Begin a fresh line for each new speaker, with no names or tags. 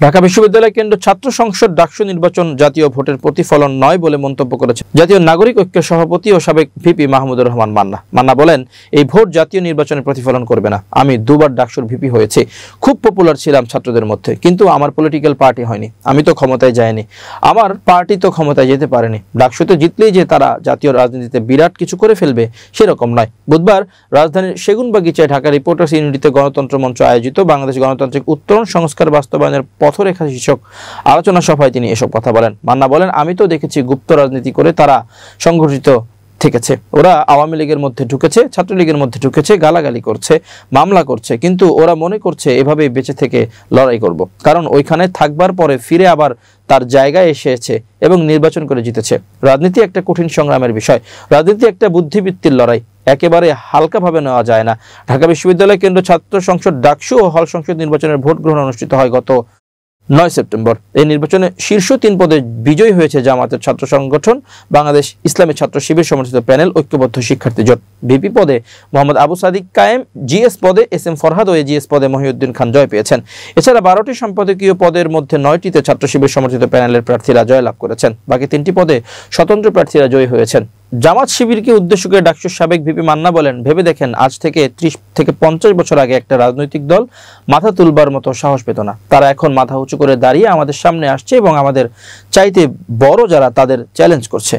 ঢাকা বিশ্ববিদ্যালয় কেন্দ্র ছাত্র সংসদ ডাকসু নির্বাচন জাতীয় ভোটের প্রতিফলন নয় বলে মন্তব্য করেছে জাতীয় নাগরিক ঐক্যের সভাপতি ও সাবেক ভিপি মাহমুদুর রহমান মান্না বলেন, এই ভোট জাতীয় নির্বাচনের প্রতিফলন করবে না। আমি দুবার ডাকসুর ভিপি হয়েছি, খুব পপুলার ছিলাম ছাত্রদের মধ্যে, কিন্তু আমার পলিটিক্যাল পার্টি হয়নি, আমি তো ক্ষমতায় যাইনি, আমার পার্টি তো ক্ষমতায় যেতে পারেনি। ডাকসুতে জিতলেই যে তারা জাতীয় রাজনীতিতে বিরাট কিছু করে ফেলবে সেরকম নয়। বুধবার রাজধানীর সেগুনবাগিচায় ঢাকা রিপোর্টার্স ইউনিটিতে গণতন্ত্র মঞ্চ আয়োজিত বাংলাদেশ গণতান্ত্রিক উত্তরণ সংস্কার বাস্তবায়নের পথরেখা শীর্ষক আলোচনা সভায় তিনি এসব কথা বলেন। মান্না বলেন, আমি তো দেখেছি গুপ্ত রাজনীতি করে তারা সংগঠিত থেকেছে, ওরা আওয়ামী লীগের মধ্যে ঢুকেছে, ছাত্রলীগের মধ্যে ঢুকেছে, গালাগালি করছে, মামলা করছে, কিন্তু ওরা মনে করছে এভাবেই বেঁচে থেকে লড়াই করব, কারণ ওইখানে থাকবার পরে ফিরে আবার তার জায়গায় এসেছে এবং নির্বাচন করে জিতেছে। রাজনীতি একটা কঠিন সংগ্রামের বিষয়, রাজনীতি একটা বুদ্ধিবৃত্তির লড়াই, একেবারে হালকাভাবে নেওয়া যায় না। ঢাকা বিশ্ববিদ্যালয় কেন্দ্র ছাত্র সংসদ ডাকসু ও হল সংসদ নির্বাচনের ভোট গ্রহণ অনুষ্ঠিত হয় গত 9 সেপ্টেম্বর। এই নির্বাচনে শীর্ষ 3 পদে বিজয়ী হয়েছে জামায়াতের ছাত্র সংগঠন, বাংলাদেশ ইসলামী ছাত্র শিবির সমর্থিত প্যানেল, ঐক্যবদ্ধ শিক্ষার্থী জোট। ভিপি পদে মোহাম্মদ আবু সাদিক কায়েম, জিএস পদে SM ফরহাদ ও এজিএস পদে মহিউদ্দিন খান জয় পেয়েছেন। এছাড়া 12টি সম্পাদকীয় পদের মধ্যে 9টিতে ছাত্র শিবির সমর্থিত প্যানেলের প্রার্থীরা জয়লাভ করেছেন। বাকি 3টি পদে স্বতন্ত্র প্রার্থীরা জয়ী হয়েছেন। জামাত শিবিরকে উদ্দেশ্য করে ডাকসুর সাবেক ভিপি মান্না বলেন, ভেবে দেখেন, আজ থেকে 30 থেকে 50 বছর আগে একটা রাজনৈতিক দল মাথা তুলবার মতো সাহস পেত না, তারা এখন মাথা উঁচু করে দাঁড়িয়ে আমাদের সামনে আসছে এবং আমাদের চাইতে বড় যারা তাদের চ্যালেঞ্জ করছে।